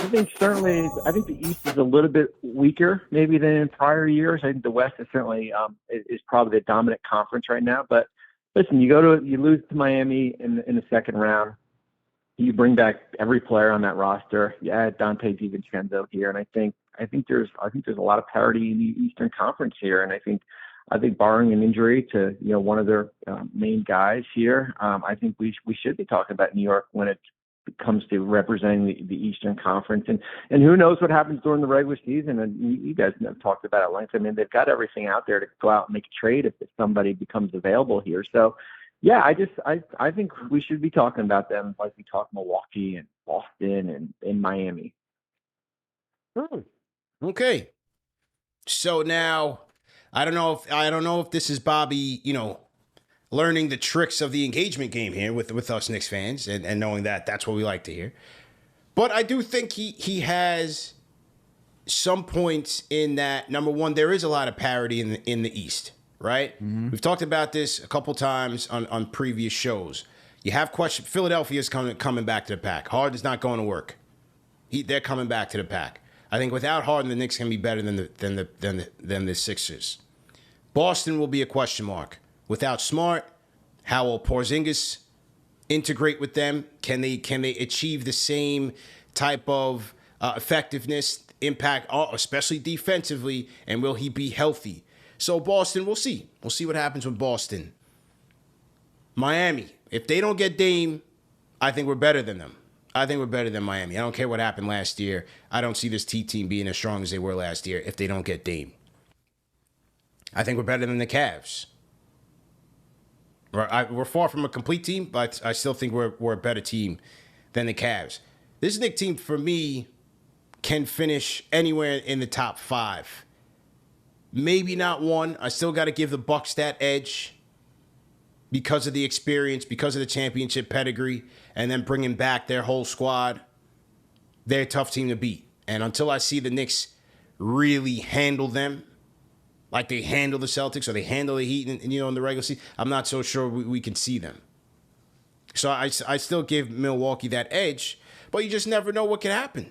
I think certainly, I think the East is a little bit weaker maybe than in prior years. I think the West is certainly is probably the dominant conference right now. But listen, you lose to Miami in the second round. You bring back every player on that roster. You add Dante DiVincenzo here, and I think there's a lot of parity in the Eastern Conference here, and I think barring an injury to one of their main guys here, I think we should be talking about New York when it comes to representing the Eastern Conference, and who knows what happens during the regular season. And you guys have talked about it at length. I mean, they've got everything out there to go out and make a trade if somebody becomes available here. So, yeah, I think we should be talking about them like we talk Milwaukee and Boston and Miami. Okay, so now I don't know if this is Bobby, learning the tricks of the engagement game here with us Knicks fans and knowing that that's what we like to hear. But I do think he has some points in that. Number one, there is a lot of parity in the East, right? Mm-hmm. We've talked about this a couple times on previous shows. You have question. Philadelphia's coming back to the pack. Harden's not going to work. They're coming back to the pack. I think without Harden, the Knicks can be better than the Sixers. Boston will be a question mark. Without Smart, how will Porzingis integrate with them? Can they achieve the same type of effectiveness, impact, especially defensively? And will he be healthy? So Boston, we'll see. We'll see what happens with Boston. Miami, if they don't get Dame, I think we're better than them. I think we're better than Miami. I don't care what happened last year. I don't see this team being as strong as they were last year if they don't get Dame. I think we're better than the Cavs. We're far from a complete team, but I still think we're a better team than the Cavs. This Knicks team, for me, can finish anywhere in the top 5. Maybe not 1. I still got to give the Bucks that edge because of the experience, because of the championship pedigree, and then bringing back their whole squad. They're a tough team to beat. And until I see the Knicks really handle them, like they handle the Celtics or they handle the Heat in the regular season, I'm not so sure we can see them. So I still give Milwaukee that edge, but you just never know what can happen.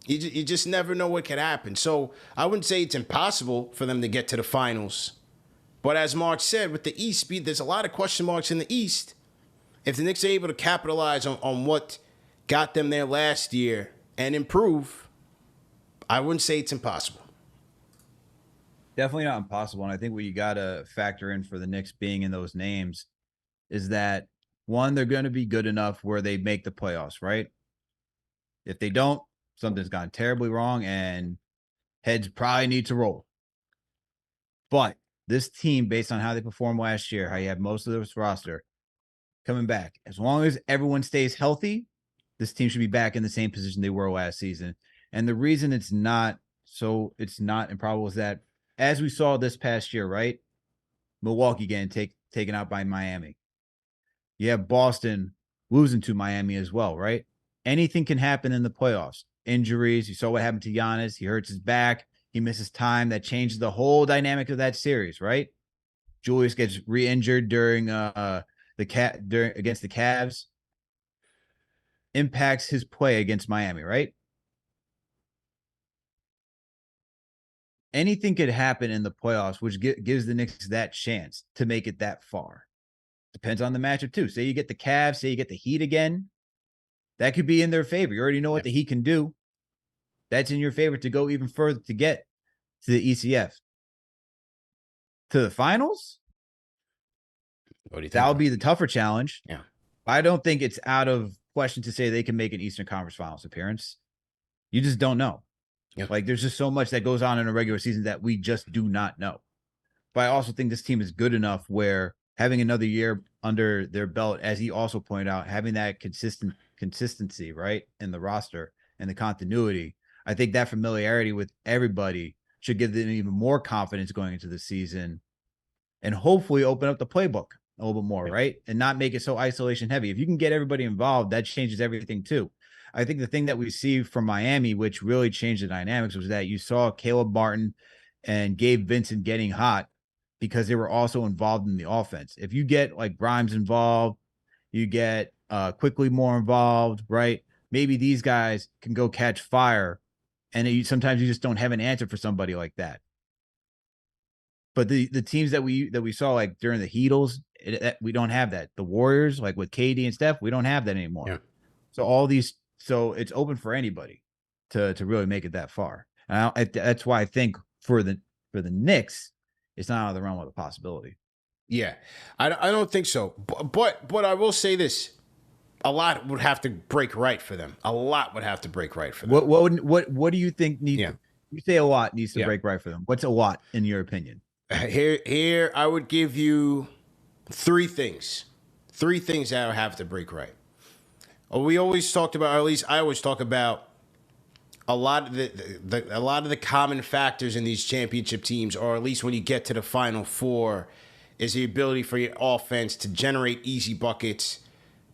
You just never know what can happen. So I wouldn't say it's impossible for them to get to the finals. But as Mark said, with the East, there's a lot of question marks in the East. If the Knicks are able to capitalize on what got them there last year and improve, I wouldn't say it's impossible. Definitely not impossible. And I think what you got to factor in for the Knicks being in those names is that, one, they're going to be good enough where they make the playoffs, right? If they don't, something's gone terribly wrong and heads probably need to roll. But this team, based on how they performed last year, how you have most of this roster coming back, as long as everyone stays healthy, this team should be back in the same position they were last season. And the reason it's not improbable is that, as we saw this past year, right? Milwaukee getting taken out by Miami. You have Boston losing to Miami as well, right? Anything can happen in the playoffs. Injuries. You saw what happened to Giannis. He hurts his back. He misses time. That changes the whole dynamic of that series, right? Julius gets re-injured during against the Cavs. Impacts his play against Miami, right? Anything could happen in the playoffs, which gives the Knicks that chance to make it that far. Depends on the matchup, too. Say you get the Cavs, say you get the Heat again. That could be in their favor. You already know what the Heat can do. That's in your favor to go even further to get to the ECF. To the finals? What do you think? That would be the tougher challenge. Yeah. I don't think it's out of question to say they can make an Eastern Conference Finals appearance. You just don't know. Yep. Like, there's just so much that goes on in a regular season that we just do not know. But I also think this team is good enough where having another year under their belt, as he also pointed out, having that consistency, right, in the roster and the continuity, I think that familiarity with everybody should give them even more confidence going into the season and hopefully open up the playbook a little bit more, right? And not make it so isolation heavy. If you can get everybody involved, that changes everything too. I think the thing that we see from Miami, which really changed the dynamics, was that you saw Caleb Martin and Gabe Vincent getting hot because they were also involved in the offense. If you get like Grimes involved, you get Quickly more involved, right? maybe these guys can go catch fire, and sometimes you just don't have an answer for somebody like that. But the teams that we saw like during the Heatles, we don't have that. The Warriors, like with KD and Steph, we don't have that anymore. Yeah. So it's open for anybody to really make it that far. And that's why I think for the Knicks, it's not out of the realm of the possibility. Yeah, I don't think so. But I will say this: a lot would have to break right for them. A lot would have to break right for them. What do you think needs? Yeah. You say a lot needs to break right for them. What's a lot in your opinion? Here, I would give you three things. Three things that would have to break right. We always talked about, or at least I always talk about, a lot of the common factors in these championship teams, or at least when you get to the Final Four, is the ability for your offense to generate easy buckets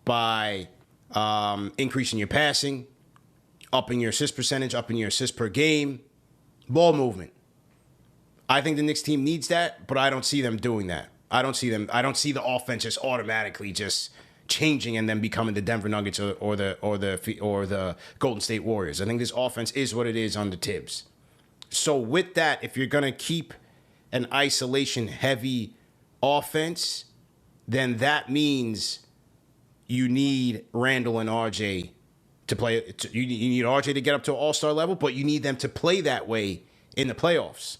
by increasing your passing, upping your assist percentage, upping your assists per game, ball movement. I think the Knicks team needs that, but I don't see them doing that. I don't see the offense just automatically just changing and then becoming the Denver Nuggets or the Golden State Warriors. I think this offense is what it is under Tibbs. So with that, if you're gonna keep an isolation heavy offense, then that means you need Randall and RJ to play. You need RJ to get up to an all-star level, but you need them to play that way in the playoffs.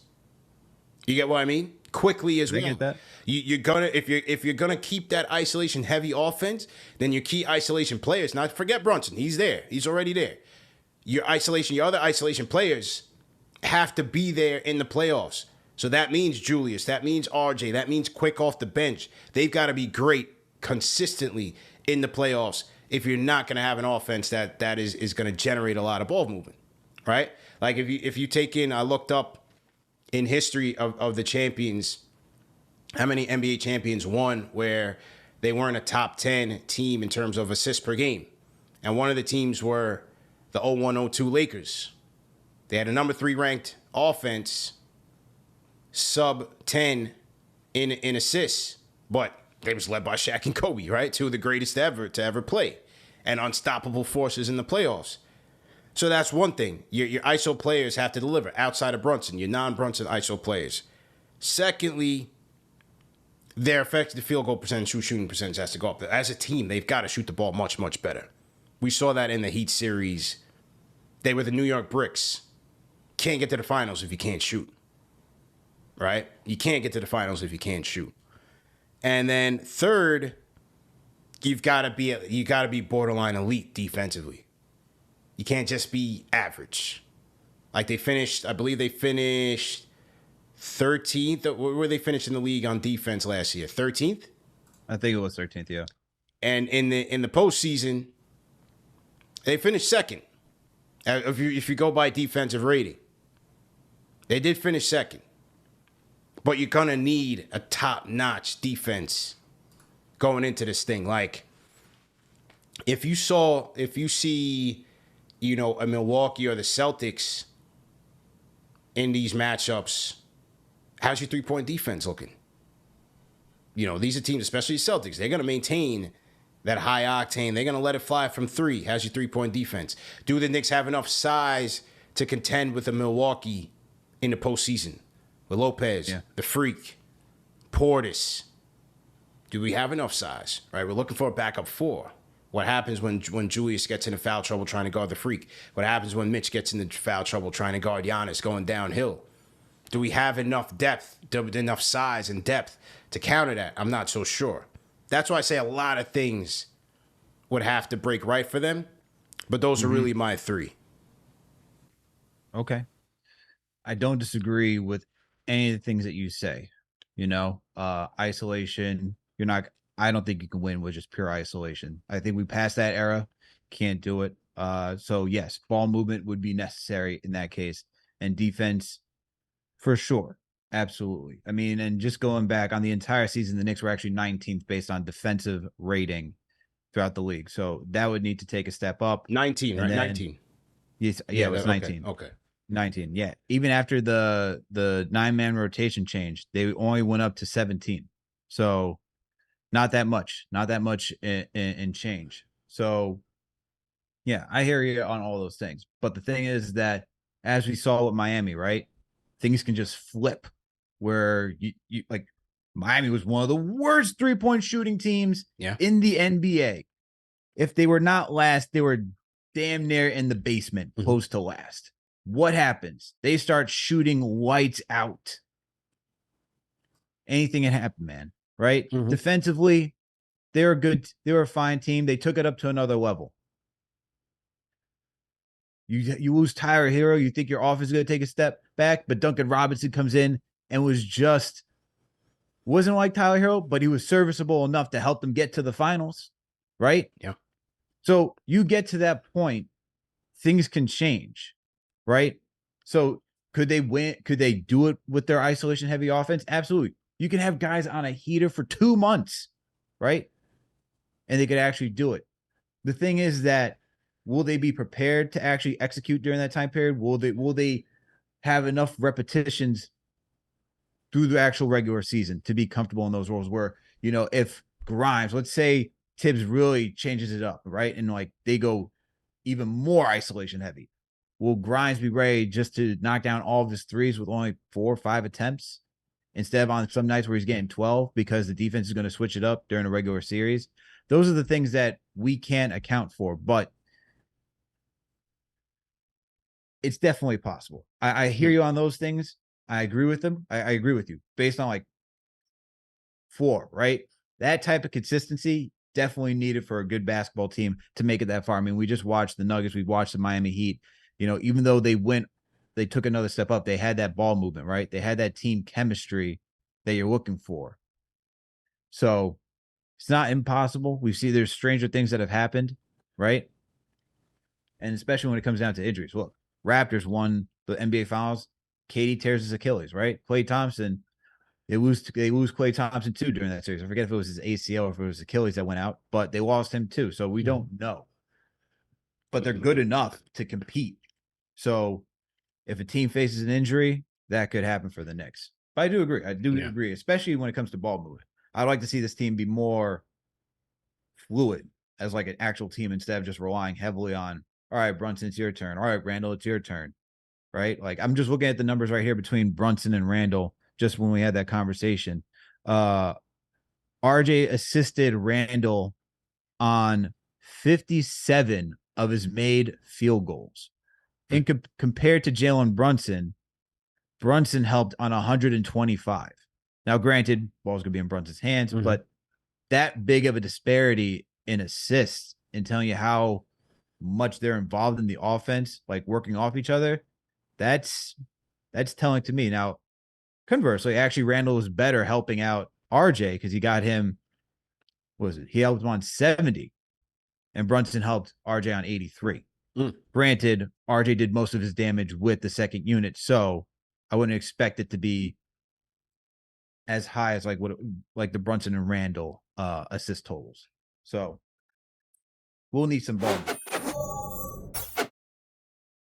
You get what I mean? Quickly as well. Get that. You're gonna if you're gonna keep that isolation heavy offense, then your key isolation players. Not forget Brunson. He's there. He's already there. Your other isolation players have to be there in the playoffs. So that means Julius. That means RJ. That means quick off the bench. They've got to be great consistently in the playoffs if you're not going to have an offense that is going to generate a lot of ball movement, right? Like if you take in, I looked up in history of the champions, how many NBA champions won where they weren't a top 10 team in terms of assists per game. And one of the teams were the 01-02 Lakers. They had a number 3 ranked offense, sub 10 in assists, but they was led by Shaq and Kobe, right? Two of the greatest ever to ever play, and unstoppable forces in the playoffs. So that's one thing. Your ISO players have to deliver outside of Brunson, your non-Brunson ISO players. Secondly, their effective field goal percentage, shooting percentage has to go up. As a team, they've got to shoot the ball much, much better. We saw that in the Heat series. They were the New York Bricks. Can't get to the finals if you can't shoot. Right? You can't get to the finals if you can't shoot. And then third, you got to be borderline elite defensively. You can't just be average. Like I believe they finished 13th. Where were they finished in the league on defense last year? 13th? I think it was 13th, yeah. And in the postseason, they finished second. If you go by defensive rating, they did finish second. But you're gonna need a top-notch defense going into this thing. Like, if you see, a Milwaukee or the Celtics in these matchups, how's your three-point defense looking? These are teams, especially the Celtics, they're gonna maintain that high octane. They're gonna let it fly from 3. How's your three-point defense? Do the Knicks have enough size to contend with the Milwaukee in the postseason? With Lopez, the Freak, Portis. Do we have enough size? Right, we're looking for a backup 4. What happens when Julius gets into foul trouble trying to guard the Freak? What happens when Mitch gets into foul trouble trying to guard Giannis going downhill? Do we have enough depth, enough size and depth to counter that? I'm not so sure. That's why I say a lot of things would have to break right for them, but those are really my 3. Okay. I don't disagree with any of the things that you say. Isolation, I don't think you can win with just pure isolation. I think we passed that era. Can't do it. So yes, ball movement would be necessary in that case, and defense for sure. Absolutely. I mean, and just going back on the entire season, the Knicks were actually 19th based on defensive rating throughout the league. So that would need to take a step up. 19, right? 19. Yes, yeah, it was 19. Okay. 19, yeah. Even after the 9-man rotation change, they only went up to 17. So not that much in change. So Yeah, I hear you on all those things. But the thing is that, as we saw with Miami, right, things can just flip where you like Miami was one of the worst 3-point shooting teams in the NBA. If they were not last, they were damn near in the basement, close to last. What happens? They start shooting lights out. Anything can happen, man. Right? Defensively, they were a fine team. They took it up to another level. You lose Tyler Hero, you think your offense is going to take a step back, but Duncan Robinson comes in and wasn't like Tyler Hero, but he was serviceable enough to help them get to the finals, right? Yeah. So you get to that point, things can change, right? So could they win? Could they do it with their isolation heavy offense? Absolutely. You can have guys on a heater for 2 months, right? And they could actually do it. The thing is that, will they be prepared to actually execute during that time period? Will they have enough repetitions through the actual regular season to be comfortable in those roles where, if Grimes, let's say Tibbs really changes it up, right? And like they go even more isolation heavy. Will Grimes be ready just to knock down all of his threes with only 4 or 5 attempts instead of on some nights where he's getting 12 because the defense is going to switch it up during a regular series? Those are the things that we can't account for, but it's definitely possible. I hear you on those things. I agree with them. I agree with you based on like 4, right? That type of consistency definitely needed for a good basketball team to make it that far. I mean, we just watched the Nuggets. We watched the Miami Heat. Even though they took another step up. They had that ball movement, right? They had that team chemistry that you're looking for. So it's not impossible. We see there's stranger things that have happened, right? And especially when it comes down to injuries. Look, Raptors won the NBA Finals. KD tears his Achilles, right? Klay Thompson, they lose Klay Thompson too during that series. I forget if it was his ACL or if it was Achilles that went out, but they lost him too. So we don't know. But they're good enough to compete. So if a team faces an injury, that could happen for the Knicks. But I do agree. I do agree, especially when it comes to ball movement. I'd like to see this team be more fluid as like an actual team instead of just relying heavily on, all right, Brunson, it's your turn. All right, Randall, it's your turn. Right? Like I'm just looking at the numbers right here between Brunson and Randall just when we had that conversation. RJ assisted Randall on 57 of his made field goals. Compared to Jalen Brunson, Brunson helped on 125. Now, granted, ball's going to be in Brunson's hands, but that big of a disparity in assists and telling you how much they're involved in the offense, like working off each other, that's telling to me. Now, conversely, actually, Randall was better helping out RJ because he got him, he helped him on 70, and Brunson helped RJ on 83. Granted, RJ did most of his damage with the second unit, so I wouldn't expect it to be as high as like the Brunson and Randall assist totals. So we'll need some ball.